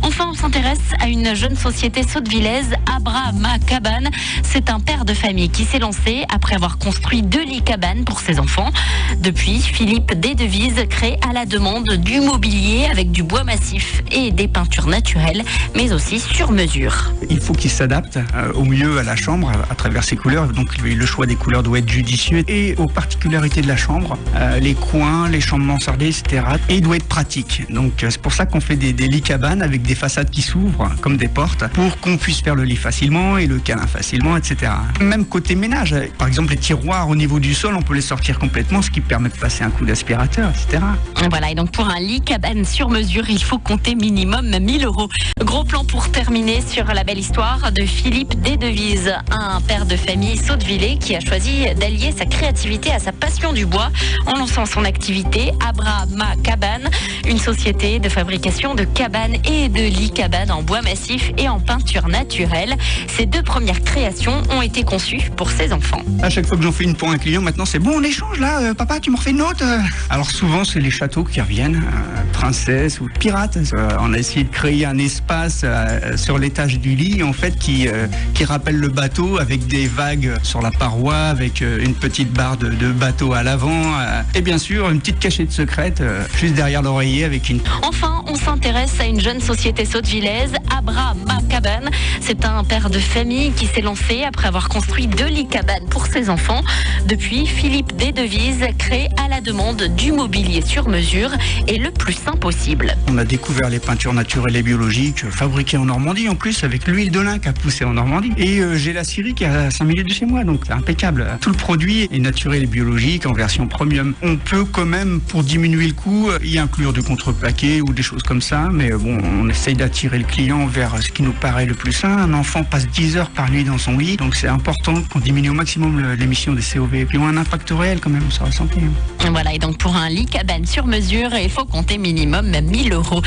Enfin, on s'intéresse à une jeune société saudevillaise, Abrahama Cabane. C'est un père de famille qui s'est lancé après avoir construit 2 lits cabanes pour ses enfants. Depuis, Philippe Desdevises crée à la demande du mobilier avec du bois massif et des peintures naturelles, mais aussi sur mesure. Il faut qu'il s'adapte au mieux à la chambre à travers ses couleurs. Donc le choix des couleurs doit être judicieux et aux particularités de la chambre, les coins, les chambres mansardées, etc. Et il doit être pratique. Donc c'est pour ça qu'on fait des lits cabanes avec des façades qui s'ouvrent comme des portes pour qu'on puisse faire le lit facilement et le câlin facilement, etc. Même côté ménage, par exemple les tiroirs au niveau du sol, on peut les sortir complètement, ce qui permet de passer un coup d'aspirateur, etc. Voilà, et donc pour un lit cabane sur mesure, il faut compter minimum 1000 €. Gros plan pour terminer sur la belle histoire de Philippe Desdevises, un père de famille saudevillais qui a choisi d'allier sa créativité à sa passion du bois en lançant son activité Abrahama Cabane, une société de fabrication de cabanes et de lits cabanes en bois massif et en peinture naturelle. Ces 2 premières créations ont été conçues pour ses enfants. À chaque fois que j'en fais une pour un client, maintenant c'est bon, on échange là, papa, tu m'en refais une autre. Alors souvent c'est les châteaux qui reviennent, princesse ou pirate. On a essayé de créer un espace sur l'étage du lit en fait qui rappelle le bateau avec des vagues sur la paroi, avec une petite barre de bateau à l'avant et bien sûr une petite cachette secrète juste derrière l'oreiller avec une... Enfin, on s'intéresse à une jeune société saudevillaise, Abrahama Cabane. C'est un père de famille qui s'est lancé après avoir construit 2 lits cabanes pour ses enfants. Depuis, Philippe Desdevises crée à la demande du mobilier sur mesure et le plus sain possible. On a découvert les peintures naturelles et biologiques fabriquées en Normandie en plus avec l'huile de lin qui a poussé en Normandie. Et j'ai la scierie qui est à 5 minutes de chez moi, donc c'est impeccable. Tout le produit est naturel et biologique en version premium. On peut quand même, pour diminuer le coût, y inclure du contreplaqué ou des choses comme ça, mais bon, on essaye d'attirer le client vers ce qui nous paraît le plus sain. Un enfant passe 10 heures par nuit dans son lit, donc c'est important qu'on diminue au maximum l'émission des COV. Et puis on a un impact réel quand même sur la santé. Voilà, et donc pour un lit cabane sur mesure, il faut compter minimum 1000 €.